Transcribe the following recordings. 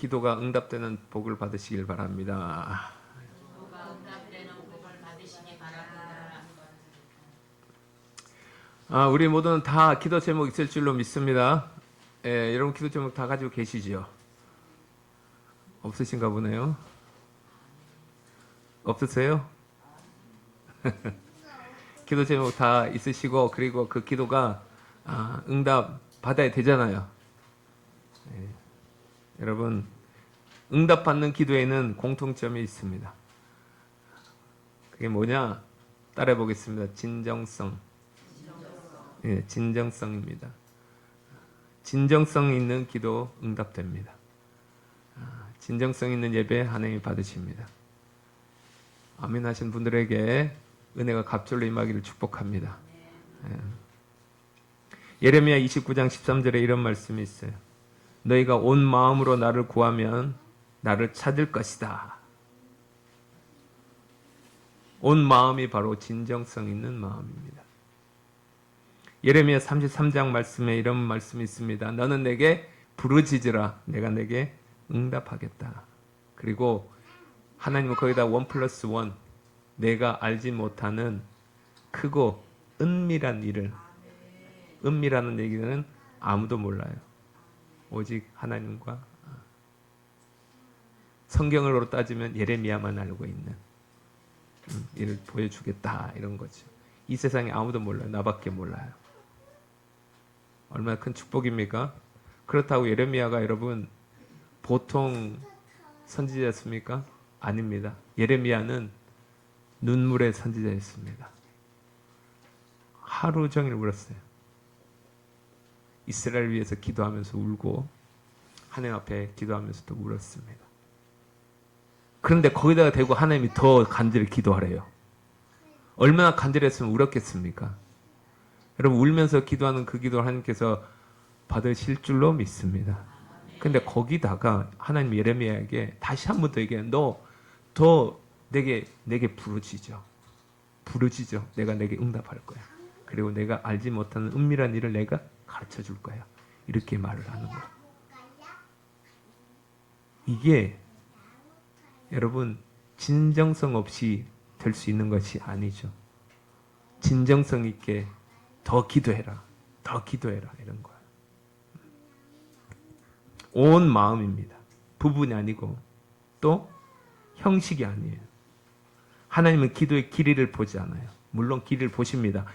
기도가 응답되는 복을 받으시길 바랍니다. 기도가 응답되는 복을 받으시기 바랍니다. 우리 모두는 다 기도 제목 있을 줄로 믿습니다. 여러분 기도 제목 다 가지고 계시죠? 없으신가 보네요. 없으세요? 기도 제목 다 있으시고, 그리고 그 기도가 응답 받아야 되잖아요. 여러분, 응답 받는 기도에는 공통점이 있습니다. 그게 뭐냐? 따라해 보겠습니다. 진정성. 진정성입니다. 진정성 있는 기도 응답됩니다. 진정성 있는 예배 하나님이 받으십니다. 아멘 하신 분들에게 은혜가 갑절로 임하기를 축복합니다. 예레미야 29장 13절에 이런 말씀이 있어요. 너희가 온 마음으로 나를 구하면 나를 찾을 것이다. 온 마음이 바로 진정성 있는 마음입니다. 예레미야 33장 말씀에 이런 말씀이 있습니다. 너는 내게 부르짖으라. 내가 내게 응답하겠다. 그리고 하나님은 거기다 1+1, 내가 알지 못하는 크고 은밀한 일을, 은밀한 얘기는 아무도 몰라요. 오직 하나님과, 성경으로 따지면 예레미야만 알고 있는 일을 보여주겠다, 이런 거죠. 이 세상에 아무도 몰라요. 나밖에 몰라요. 얼마나 큰 축복입니까? 그렇다고 예레미야가 여러분 보통 선지자였습니까? 아닙니다. 예레미야는 눈물의 선지자였습니다. 하루 종일 울었어요. 이스라엘 위해서 기도하면서 울고 하나님 앞에 기도하면서도 울었습니다. 그런데 거기다가 대고 하나님이 더 간절히 기도하래요. 얼마나 간절했으면 울었겠습니까? 여러분, 울면서 기도하는 그 기도를 하나님께서 받으실 줄로 믿습니다. 근데 거기다가 하나님 예레미야에게 다시 한 번 더 얘기해요. 너 더 내게 부르짖어. 부르짖어. 내가 내게 응답할 거야. 그리고 내가 알지 못하는 은밀한 일을 내가 가르쳐 줄 거야. 이렇게 말을 하는 거예요. 이게 여러분 진정성 없이 될 수 있는 것이 아니죠. 진정성 있게 더 기도해라. 더 기도해라. 이런 거예요. 온 마음입니다. 부분이 아니고 또 형식이 아니에요. 하나님은 기도의 길이를 보지 않아요. 물론 길이를 보십니다.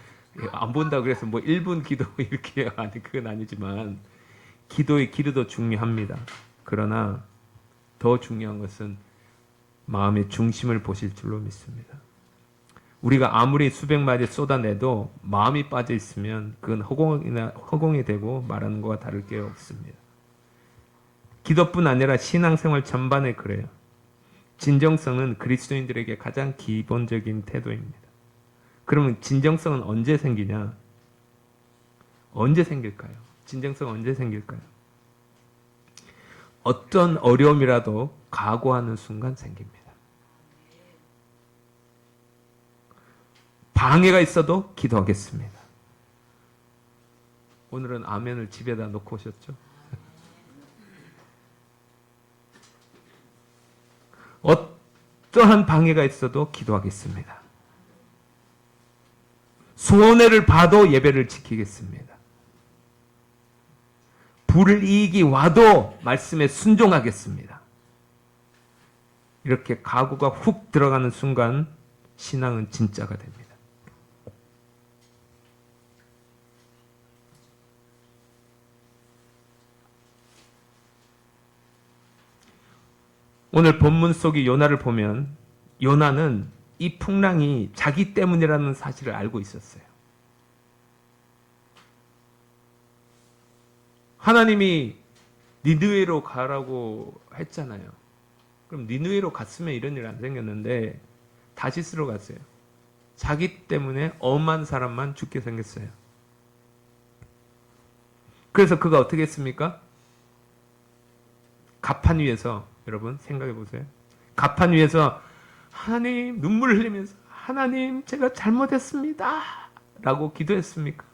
안 본다고 그래서 뭐 1분 기도 이렇게 아니, 그건 아니지만 기도의 길이도 중요합니다. 그러나 더 중요한 것은 마음의 중심을 보실 줄로 믿습니다. 우리가 아무리 수백 마디 쏟아내도 마음이 빠져 있으면 그건 허공이 되고 말하는 것과 다를 게 없습니다. 기도뿐 아니라 신앙생활 전반에 그래요. 진정성은 그리스도인들에게 가장 기본적인 태도입니다. 그러면 진정성은 언제 생기냐? 언제 생길까요? 진정성은 언제 생길까요? 어떤 어려움이라도 각오하는 순간 생깁니다. 방해가 있어도 기도하겠습니다. 오늘은 아멘을 집에다 놓고 오셨죠? 어떠한 방해가 있어도 기도하겠습니다. 손해를 봐도 예배를 지키겠습니다. 불이익이 와도 말씀에 순종하겠습니다. 이렇게 각오가 훅 들어가는 순간 신앙은 진짜가 됩니다. 오늘 본문 속의 요나를 보면 요나는 이 풍랑이 자기 때문이라는 사실을 알고 있었어요. 하나님이 니느웨로 가라고 했잖아요. 그럼 니느웨로 갔으면 이런 일 안 생겼는데 다시스로 갔어요. 자기 때문에 엄한 사람만 죽게 생겼어요. 그래서 그가 어떻게 했습니까? 가판 위에서, 여러분 생각해 보세요. 가판 위에서 하나님, 눈물을 흘리면서 하나님 제가 잘못했습니다 라고 기도했습니까?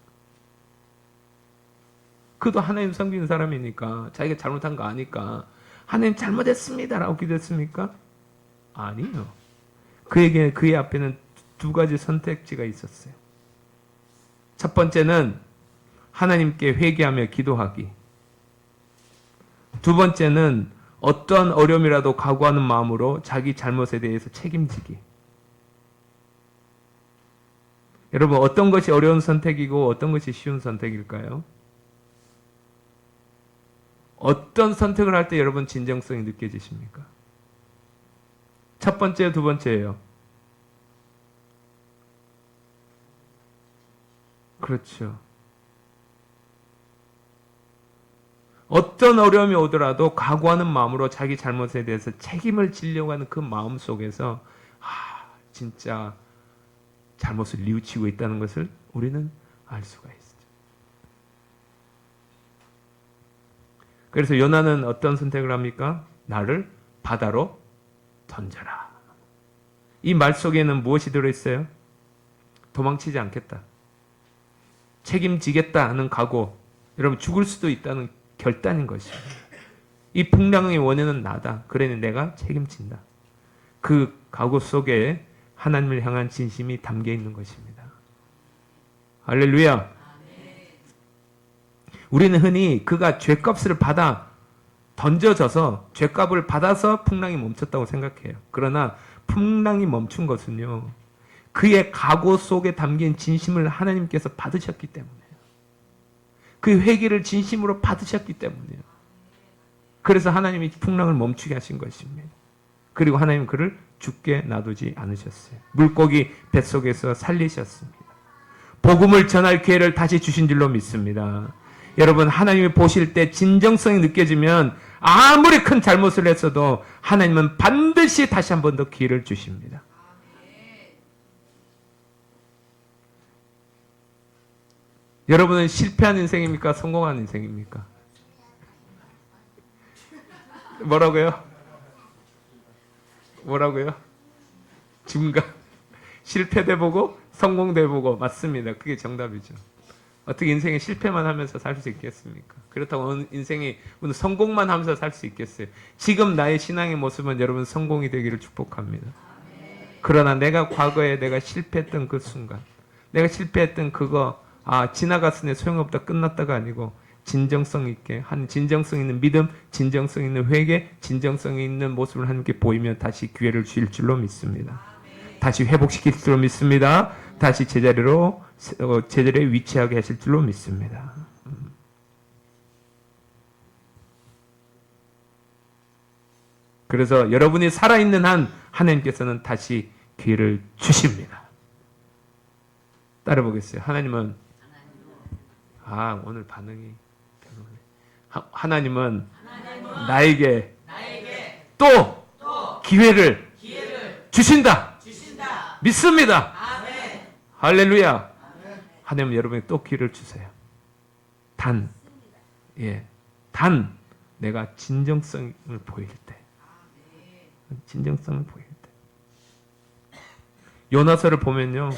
그도 하나님 섬기는 사람이니까 자기가 잘못한 거 아니까 하나님 잘못했습니다라고 기도했습니까? 아니요. 그의 앞에는 두 가지 선택지가 있었어요. 첫 번째는 하나님께 회개하며 기도하기. 두 번째는 어떠한 어려움이라도 각오하는 마음으로 자기 잘못에 대해서 책임지기. 여러분, 어떤 것이 어려운 선택이고 어떤 것이 쉬운 선택일까요? 어떤 선택을 할 때 여러분 진정성이 느껴지십니까? 첫 번째, 두 번째예요. 그렇죠. 어떤 어려움이 오더라도 각오하는 마음으로 자기 잘못에 대해서 책임을 지려고 하는 그 마음 속에서 진짜 잘못을 뉘우치고 있다는 것을 우리는 알 수가 있어요. 그래서 요나는 어떤 선택을 합니까? 나를 바다로 던져라. 이 말 속에는 무엇이 들어있어요? 도망치지 않겠다. 책임지겠다 하는 각오. 여러분, 죽을 수도 있다는 결단인 것이에요. 이 풍랑의 원인은 나다. 그러니 내가 책임진다. 그 각오 속에 하나님을 향한 진심이 담겨 있는 것입니다. 할렐루야. 우리는 흔히 그가 죗값을 받아 던져져서 죗값을 받아서 풍랑이 멈췄다고 생각해요. 그러나 풍랑이 멈춘 것은요, 그의 각오 속에 담긴 진심을 하나님께서 받으셨기 때문이에요. 그 회개를 진심으로 받으셨기 때문이에요. 그래서 하나님이 풍랑을 멈추게 하신 것입니다. 그리고 하나님은 그를 죽게 놔두지 않으셨어요. 물고기 뱃속에서 살리셨습니다. 복음을 전할 기회를 다시 주신 줄로 믿습니다. 여러분, 하나님이 보실 때 진정성이 느껴지면 아무리 큰 잘못을 했어도 하나님은 반드시 다시 한 번 더 기회를 주십니다. 여러분은 실패한 인생입니까? 성공한 인생입니까? 뭐라고요? 뭐라고요? 중간. 실패돼 보고 성공돼 보고. 맞습니다. 그게 정답이죠. 어떻게 인생에 실패만 하면서 살 수 있겠습니까? 그렇다고 인생이 성공만 하면서 살 수 있겠어요? 지금 나의 신앙의 모습은 여러분 성공이 되기를 축복합니다. 그러나 내가 과거에 내가 실패했던 그 순간, 내가 실패했던 그거, 지나갔으니 소용없다, 끝났다가 아니고 진정성 있게, 진정성 있는 믿음, 진정성 있는 회개, 진정성 있는 모습을 하나님께 보이면 다시 기회를 주실 줄로 믿습니다. 다시 회복시킬 줄로 믿습니다. 다시 제자리에 위치하게 하실 줄로 믿습니다. 그래서 여러분이 살아있는 한 하나님께서는 다시 기회를 주십니다. 따라보겠어요. 하나님은 오늘 반응이 별로네. 하나님은 나에게 또 기회를 주신다. 믿습니다. 할렐루야. 하나님은 여러분에게 또 기회를 주세요. 단 내가 진정성을 보일 때. 진정성을 보일 때. 요나서를 보면요.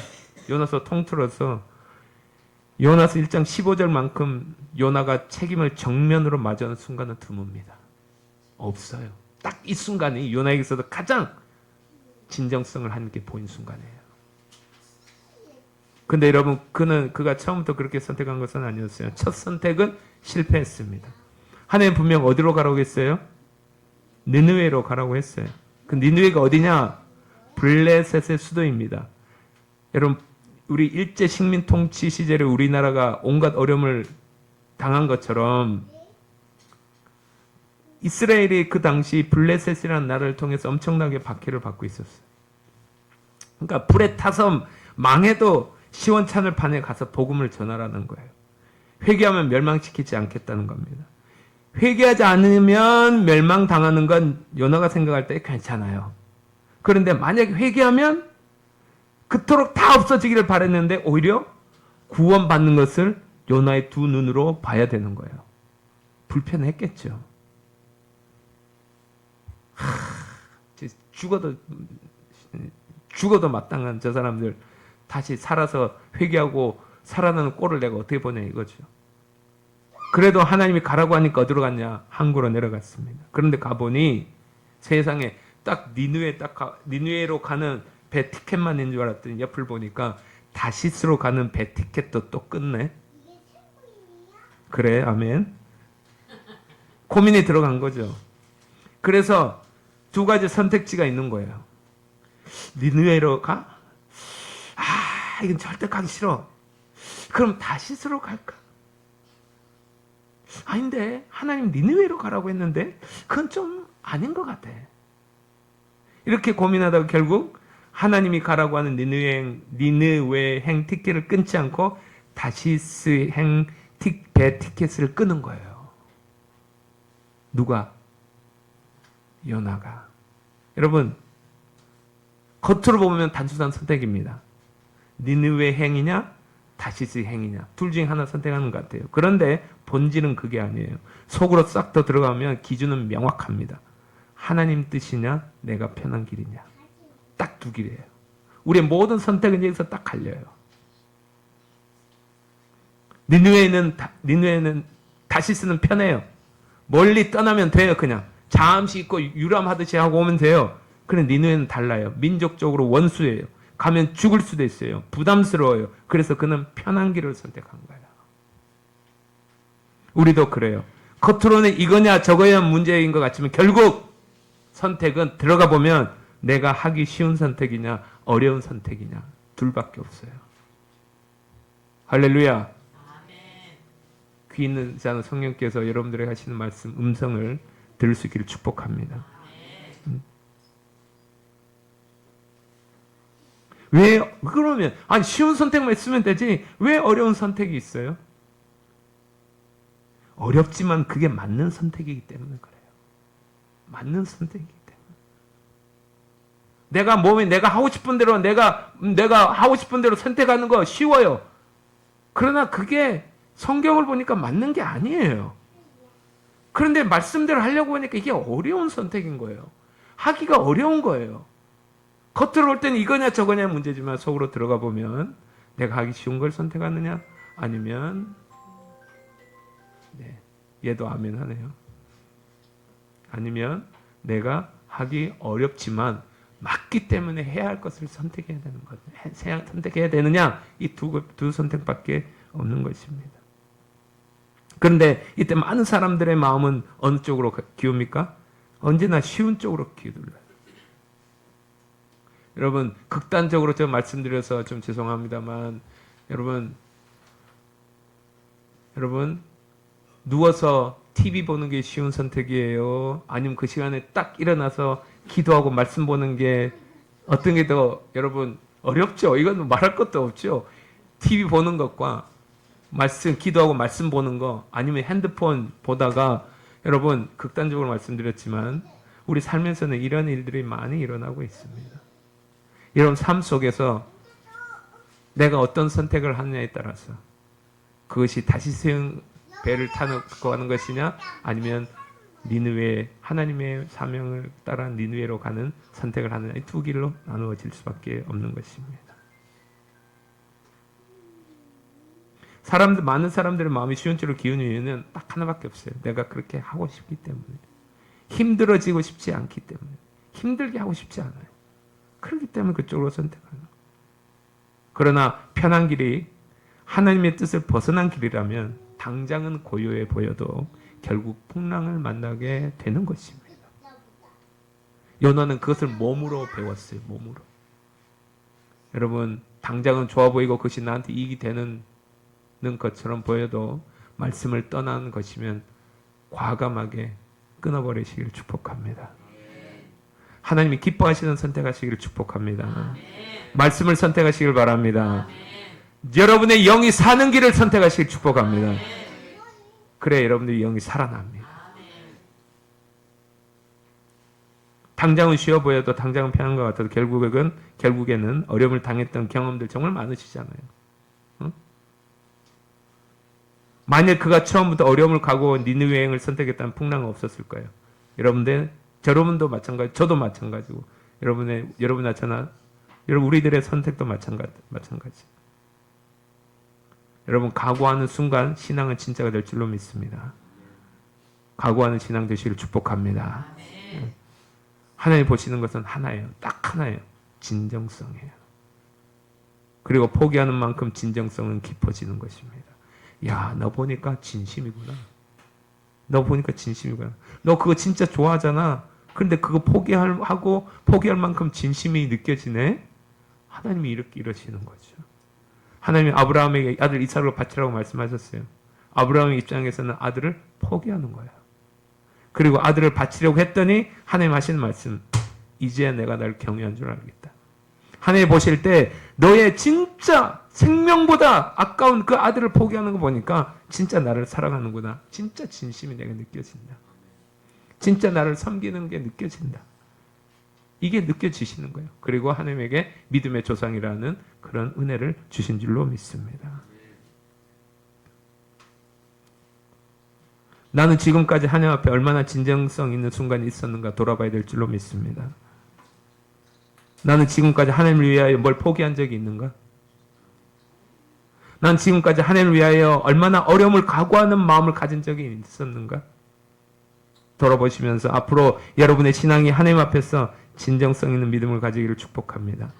요나서 통틀어서 요나서 1장 15절만큼 요나가 책임을 정면으로 맞이하는 순간은 드뭅니다. 없어요. 딱 이 순간이 요나에게서도 가장 진정성을 하나님께 보인 순간이에요. 근데 여러분, 그가 처음부터 그렇게 선택한 것은 아니었어요. 첫 선택은 실패했습니다. 하나님 분명 어디로 가라고 했어요? 니느웨로 가라고 했어요. 그 니느웨가 어디냐? 블레셋의 수도입니다. 여러분, 우리 일제 식민 통치 시절에 우리나라가 온갖 어려움을 당한 것처럼 이스라엘이 그 당시 블레셋이라는 나라를 통해서 엄청나게 박해를 받고 있었어요. 그러니까 불에 타서 망해도 시원찮을 판에 가서 복음을 전하라는 거예요. 회개하면 멸망시키지 않겠다는 겁니다. 회개하지 않으면 멸망당하는 건 요나가 생각할 때 괜찮아요. 그런데 만약에 회개하면 그토록 다 없어지기를 바랬는데 오히려 구원받는 것을 요나의 두 눈으로 봐야 되는 거예요. 불편했겠죠. 죽어도 마땅한 저 사람들 다시 살아서 회개하고 살아나는 꼴을 내가 어떻게 보냐 이거죠. 그래도 하나님이 가라고 하니까 어디로 갔냐? 항구로 내려갔습니다. 그런데 가보니 세상에 딱 니누에로 가는 배 티켓만 있는 줄 알았더니 옆을 보니까 다시스로 가는 배 티켓도 또 끊네. 그래, 아멘. 고민이 들어간 거죠. 그래서 두 가지 선택지가 있는 거예요. 니누에로 가? 아, 이건 절대 가기 싫어. 그럼 다시스로 갈까? 아닌데 하나님 니느웨로 가라고 했는데 그건 좀 아닌 것 같아. 이렇게 고민하다가 결국 하나님이 가라고 하는 니느웨행 티켓을 끊지 않고 다시스행 배 티켓을 끊은 거예요. 누가? 요나가. 여러분, 겉으로 보면 단순한 선택입니다. 니느웨 행이냐 다시스 행이냐 둘 중에 하나 선택하는 것 같아요. 그런데 본질은 그게 아니에요. 속으로 싹 더 들어가면 기준은 명확합니다. 하나님 뜻이냐 내가 편한 길이냐 딱 두 길이에요. 우리의 모든 선택은 여기서 딱 갈려요. 니느웨는 다시스는 편해요. 멀리 떠나면 돼요. 그냥 잠시 있고 유람하듯이 하고 오면 돼요. 그런데 니느웨는 달라요. 민족적으로 원수예요. 가면 죽을 수도 있어요. 부담스러워요. 그래서 그는 편한 길을 선택한 거예요. 우리도 그래요. 겉으로는 이거냐 저거냐 문제인 것 같지만 결국 선택은 들어가 보면 내가 하기 쉬운 선택이냐 어려운 선택이냐 둘밖에 없어요. 할렐루야. 귀 있는 자는 성령께서 여러분들에게 하시는 말씀 음성을 들을 수 있기를 축복합니다. 왜 그러면 아니 쉬운 선택만 있으면 되지 왜 어려운 선택이 있어요? 어렵지만 그게 맞는 선택이기 때문에 그래요. 맞는 선택이기 때문에. 내가 하고 싶은 대로 내가 하고 싶은 대로 선택하는 거 쉬워요. 그러나 그게 성경을 보니까 맞는 게 아니에요. 그런데 말씀대로 하려고 하니까 이게 어려운 선택인 거예요. 하기가 어려운 거예요. 겉으로 볼 때는 이거냐 저거냐 문제지만 속으로 들어가 보면 내가 하기 쉬운 걸 선택하느냐 아니면 얘도 아멘 하네요. 아니면 내가 하기 어렵지만 맞기 때문에 해야 할 것을 선택해야 되는 것. 선택해야 되느냐 이 두 선택밖에 없는 것입니다. 그런데 이때 많은 사람들의 마음은 어느 쪽으로 기웁니까? 언제나 쉬운 쪽으로 기울어요. 여러분 극단적으로 제가 말씀드려서 좀 죄송합니다만 여러분 누워서 TV 보는 게 쉬운 선택이에요? 아니면 그 시간에 딱 일어나서 기도하고 말씀 보는 게 어떤 게 더 여러분 어렵죠? 이건 말할 것도 없죠. TV 보는 것과 기도하고 말씀 보는 거 아니면 핸드폰 보다가 여러분 극단적으로 말씀드렸지만 우리 삶에서는 이런 일들이 많이 일어나고 있습니다. 여러분 삶 속에서 내가 어떤 선택을 하느냐에 따라서 그것이 다시스형 배를 타고 가는 것이냐 아니면 니느웨 하나님의 사명을 따라 니느웨로 가는 선택을 하느냐 이 두 길로 나누어질 수밖에 없는 것입니다. 많은 사람들의 마음이 쉬운 쪽으로 기우는 이유는 딱 하나밖에 없어요. 내가 그렇게 하고 싶기 때문에 힘들어지고 싶지 않기 때문에 힘들게 하고 싶지 않아요. 그렇기 때문에 그쪽으로 선택하는. 그러나 편한 길이 하나님의 뜻을 벗어난 길이라면 당장은 고요해 보여도 결국 풍랑을 만나게 되는 것입니다. 요나는 그것을 몸으로 배웠어요. 몸으로. 여러분 당장은 좋아 보이고 그것이 나한테 이익이 되는 것처럼 보여도 말씀을 떠나는 것이면 과감하게 끊어버리시기를 축복합니다. 하나님이 기뻐하시는 선택하시기를 축복합니다. 말씀을 선택하시길 바랍니다. 여러분의 영이 사는 길을 선택하시길 축복합니다. 그래 여러분들의 영이 살아납니다. 당장은 쉬워 보여도 당장은 편한 것 같아도 결국에는 어려움을 당했던 경험들 정말 많으시잖아요. 응? 만일 그가 처음부터 어려움을 가고 니느웨 여행을 선택했다면 풍랑은 없었을 거예요. 여러분도 마찬가지, 저도 마찬가지고 여러분 나타나 여러분 우리들의 선택도 마찬가지. 여러분 각오하는 순간 신앙은 진짜가 될 줄로 믿습니다. 각오하는 신앙 되시기를 축복합니다. 하나님 보시는 것은 하나예요. 딱 하나예요. 진정성이에요. 그리고 포기하는 만큼 진정성은 깊어지는 것입니다. 야, 너 보니까 진심이구나. 너 보니까 진심이구나. 너 그거 진짜 좋아하잖아. 그런데 그거 포기할 만큼 진심이 느껴지네? 하나님이 이렇게 이러시는 거죠. 하나님이 아브라함에게 아들 이삭을 바치라고 말씀하셨어요. 아브라함의 입장에서는 아들을 포기하는 거예요. 그리고 아들을 바치려고 했더니 하나님 하시는 말씀, 이제 내가 날 경외한 줄 알겠다. 하나님 보실 때 너의 진짜 생명보다 아까운 그 아들을 포기하는 거 보니까 진짜 나를 사랑하는구나. 진짜 진심이 내가 느껴진다. 진짜 나를 섬기는 게 느껴진다. 이게 느껴지시는 거예요. 그리고 하나님에게 믿음의 조상이라는 그런 은혜를 주신 줄로 믿습니다. 나는 지금까지 하나님 앞에 얼마나 진정성 있는 순간이 있었는가 돌아봐야 될 줄로 믿습니다. 나는 지금까지 하나님을 위하여 뭘 포기한 적이 있는가? 난 지금까지 하나님을 위하여 얼마나 어려움을 각오하는 마음을 가진 적이 있었는가? 돌아보시면서 앞으로 여러분의 신앙이 하나님 앞에서 진정성 있는 믿음을 가지기를 축복합니다.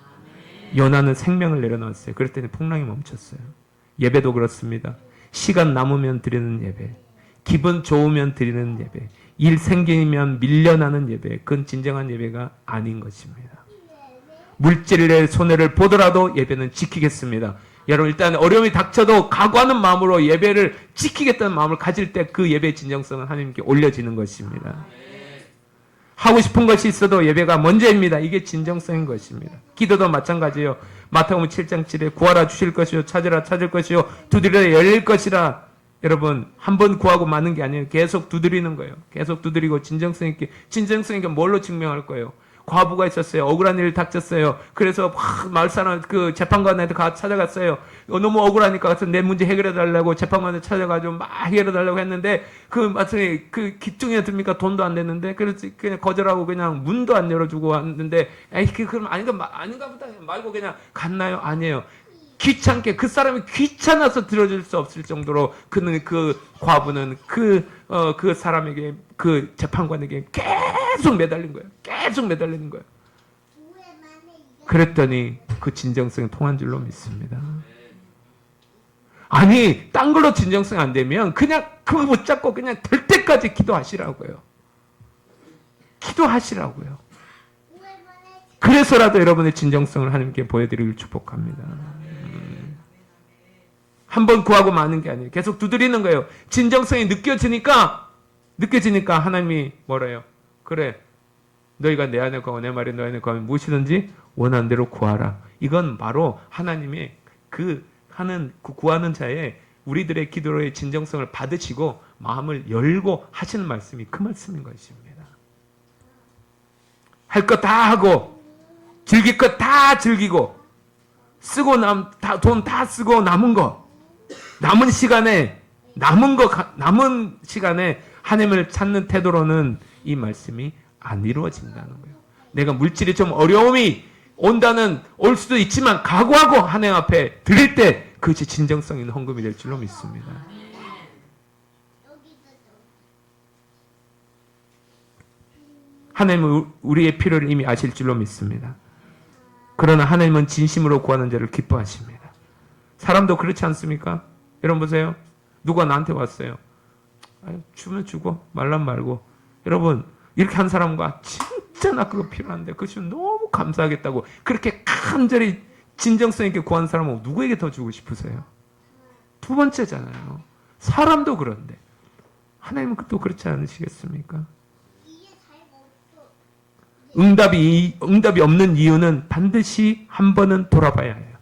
요나는 생명을 내려놓았어요. 그랬더니 풍랑이 멈췄어요. 예배도 그렇습니다. 시간 남으면 드리는 예배, 기분 좋으면 드리는 예배, 일 생기면 밀려나는 예배, 그건 진정한 예배가 아닌 것입니다. 물질의 손해를 보더라도 예배는 지키겠습니다. 여러분 일단 어려움이 닥쳐도 각오하는 마음으로 예배를 지키겠다는 마음을 가질 때 그 예배의 진정성은 하나님께 올려지는 것입니다. 하고 싶은 것이 있어도 예배가 먼저입니다. 이게 진정성인 것입니다. 기도도 마찬가지예요. 마태복음 7장 7에 구하라 주실 것이요 찾으라 찾을 것이요 두드리라 열릴 것이라. 여러분 한 번 구하고 마는 게 아니에요. 계속 두드리는 거예요. 계속 두드리고 진정성 있게 뭘로 증명할 거예요? 과부가 있었어요. 억울한 일 닥쳤어요. 그래서 마을 사람 그 재판관한테 찾아갔어요. 너무 억울하니까 가서 내 문제 해결해 달라고 재판관한테 찾아가지고 막 해결해 달라고 했는데 그 마침에 그 기중에 듭니까? 돈도 안 됐는데 그래서 그냥 거절하고 그냥 문도 안 열어주고 왔는데 에이 그럼 아닌가 보다 말고 그냥 갔나요? 아니에요. 귀찮게 그 사람이 귀찮아서 들어줄 수 없을 정도로 그는 그 과부는 그 사람에게 그 재판관에게 계속 매달린 거예요. 계속 매달리는 거예요. 그랬더니 그 진정성이 통한 줄로 믿습니다. 아니 딴 걸로 진정성이 안 되면 그냥 그거 붙잡고 그냥 될 때까지 기도하시라고요. 기도하시라고요. 그래서라도 여러분의 진정성을 하나님께 보여드리길 축복합니다. 한 번 구하고 마는 게 아니에요. 계속 두드리는 거예요. 진정성이 느껴지니까 하나님이 뭐래요? 그래, 너희가 내 안에 거하고 내 말이 너희 안에 거하면 무엇이든지 원하는 대로 구하라. 이건 바로 하나님의 구하는 자의 우리들의 기도의 진정성을 받으시고 마음을 열고 하시는 말씀이 그 말씀인 것입니다. 할 것 다 하고 즐길 것 다 즐기고 쓰고 돈 다 쓰고 남은 시간에 하나님을 찾는 태도로는 이 말씀이 안 이루어진다는 거예요. 내가 물질이 좀 어려움이 올 수도 있지만 각오하고 하나님 앞에 드릴 때 그것이 진정성 있는 헌금이 될 줄로 믿습니다. 하나님은 우리의 필요를 이미 아실 줄로 믿습니다. 그러나 하나님은 진심으로 구하는 자를 기뻐하십니다. 사람도 그렇지 않습니까? 여러분 보세요. 누가 나한테 왔어요. 주면 주고 말란 말고. 여러분 이렇게 한 사람과 진짜 나 그거 필요한데 그것이 너무 감사하겠다고 그렇게 간절히 진정성 있게 구한 사람은 누구에게 더 주고 싶으세요? 두 번째잖아요. 사람도 그런데 하나님은 또 그렇지 않으시겠습니까? 응답이 없는 이유는 반드시 한 번은 돌아봐야 해요.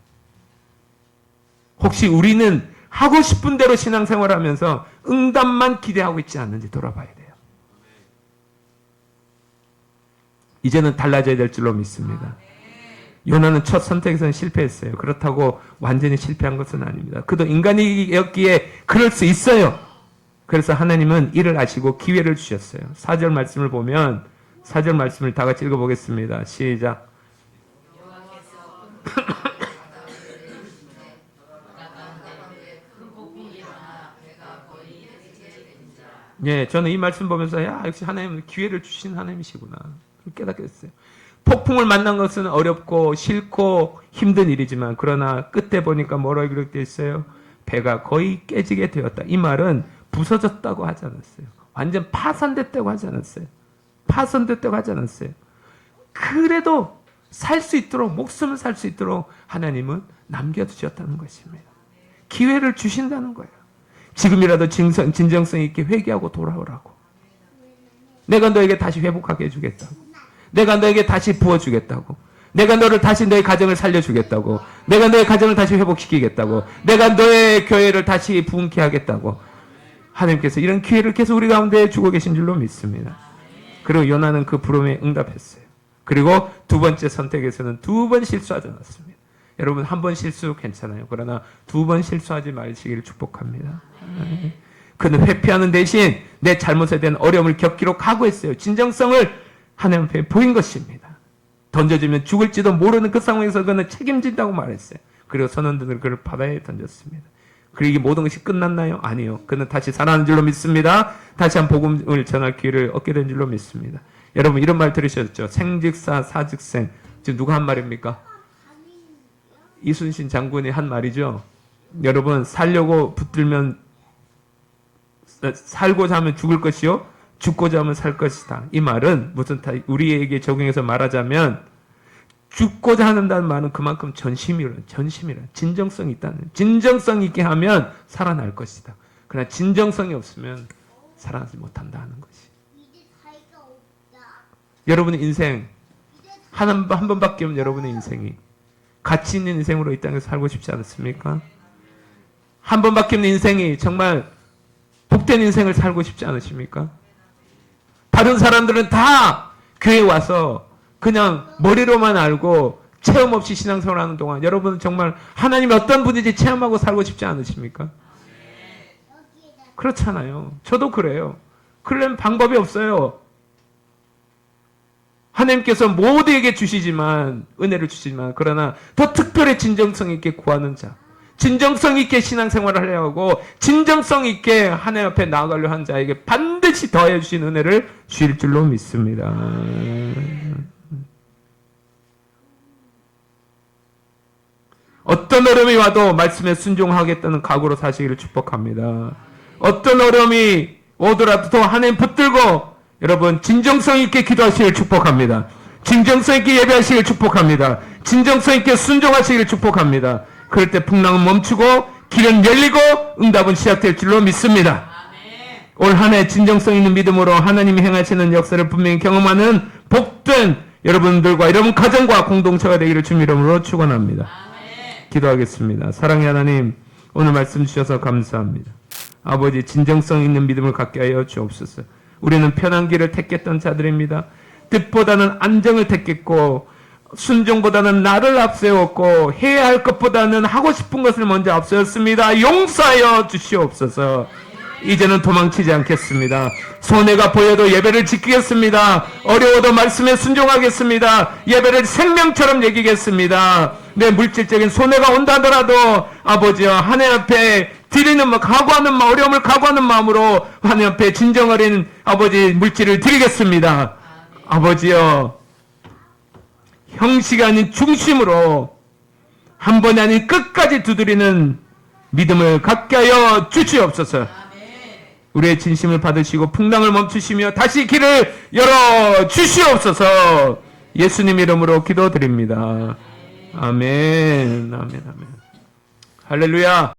혹시 우리는 하고 싶은 대로 신앙생활을 하면서 응답만 기대하고 있지 않는지 돌아봐야 돼요. 이제는 달라져야 될 줄로 믿습니다. 요나는 첫 선택에서는 실패했어요. 그렇다고 완전히 실패한 것은 아닙니다. 그도 인간이었기에 그럴 수 있어요. 그래서 하나님은 이를 아시고 기회를 주셨어요. 4절 말씀을 보면 4절 말씀을 다 같이 읽어보겠습니다. 시작. 예, 저는 이 말씀 보면서 야, 역시 하나님은 기회를 주신 하나님이시구나 깨닫게 됐어요. 폭풍을 만난 것은 어렵고 싫고 힘든 일이지만 그러나 끝에 보니까 뭐라고 기록되어 있어요? 배가 거의 깨지게 되었다. 이 말은 부서졌다고 하지 않았어요. 완전 파산됐다고 하지 않았어요. 파손됐다고 하지 않았어요. 그래도 살 수 있도록, 목숨을 살 수 있도록 하나님은 남겨두셨다는 것입니다. 기회를 주신다는 거예요. 지금이라도 진정성 있게 회개하고 돌아오라고. 내가 너에게 다시 회복하게 해주겠다고. 내가 너에게 다시 부어주겠다고. 내가 너를 다시 너의 가정을 살려주겠다고. 내가 너의 가정을 다시 회복시키겠다고. 내가 너의 교회를 다시 부흥케 하겠다고. 하나님께서 이런 기회를 계속 우리 가운데 주고 계신 줄로 믿습니다. 그리고 요나는 그 부름에 응답했어요. 그리고 두 번째 선택에서는 두 번 실수하지 않았습니다. 여러분 한 번 실수 괜찮아요. 그러나 두 번 실수하지 마시기를 축복합니다. 그는 회피하는 대신 내 잘못에 대한 어려움을 겪기로 각오했어요. 진정성을 하나님 앞에 보인 것입니다. 던져지면 죽을지도 모르는 그 상황에서 그는 책임진다고 말했어요. 그리고 선원들은 그를 바다에 던졌습니다. 그리고 이게 모든 것이 끝났나요? 아니요. 그는 다시 살아나는 줄로 믿습니다. 다시 한 복음을 전할 기회를 얻게 된 줄로 믿습니다. 여러분 이런 말 들으셨죠? 생즉사 사즉생. 지금 누가 한 말입니까? 이순신 장군이 한 말이죠. 여러분 살려고 붙들면 살고자 하면 죽을 것이요 죽고자 하면 살 것이다. 이 말은 무슨 우리에게 적용해서 말하자면 죽고자 한다는 말은 그만큼 전심이란 진정성이 있다는, 진정성 있게 하면 살아날 것이다. 그러나 진정성이 없으면 살아나지 못한다는 것이. 여러분의 인생 한 번밖에 없는 여러분의 인생이 가치 있는 인생으로 이 땅에서 살고 싶지 않습니까? 한 번밖에 없는 인생이 정말 복된 인생을 살고 싶지 않으십니까? 다른 사람들은 다 교회에 와서 그냥 머리로만 알고 체험 없이 신앙생활하는 동안 여러분은 정말 하나님이 어떤 분인지 체험하고 살고 싶지 않으십니까? 그렇잖아요. 저도 그래요. 그러려면 방법이 없어요. 하나님께서 모두에게 주시지만 은혜를 주시지만 그러나 더 특별히 진정성 있게 구하는 자, 진정성 있게 신앙생활을 하려고 하고 진정성 있게 하나님 앞에 나아가려 한 자에게 반드시 더해 주신 은혜를 주실 줄로 믿습니다. 어떤 어려움이 와도 말씀에 순종하겠다는 각오로 사시기를 축복합니다. 어떤 어려움이 오더라도 하나님 붙들고 여러분 진정성 있게 기도하시기를 축복합니다. 진정성 있게 예배하시기를 축복합니다. 진정성 있게 순종하시기를 축복합니다. 그럴 때 풍랑은 멈추고 길은 열리고 응답은 시작될 줄로 믿습니다. 올 한 해 진정성 있는 믿음으로 하나님이 행하시는 역사를 분명히 경험하는 복된 여러분들과 여러분 가정과 공동체가 되기를 주님 이름으로 축원합니다. 기도하겠습니다. 사랑의 하나님, 오늘 말씀 주셔서 감사합니다. 아버지, 진정성 있는 믿음을 갖게 하여 주옵소서. 우리는 편한 길을 택했던 자들입니다. 뜻보다는 안정을 택했고 순종보다는 나를 앞세웠고 해야 할 것보다는 하고 싶은 것을 먼저 앞세웠습니다. 용서하여 주시옵소서. 이제는 도망치지 않겠습니다. 손해가 보여도 예배를 지키겠습니다. 어려워도 말씀에 순종하겠습니다. 예배를 생명처럼 여기겠습니다. 내 물질적인 손해가 온다 하더라도 아버지여 하나님 앞에 드리는 각오하는 어려움을 각오하는 마음으로 하나님 앞에 진정 어린 아버지 물질을 드리겠습니다. 아버지여 형식이 아닌 중심으로 한 번이 아닌 끝까지 두드리는 믿음을 갖게 하여 주시옵소서. 우리의 진심을 받으시고 풍랑을 멈추시며 다시 길을 열어 주시옵소서. 예수님 이름으로 기도드립니다. 아멘. 아멘. 아멘. 할렐루야.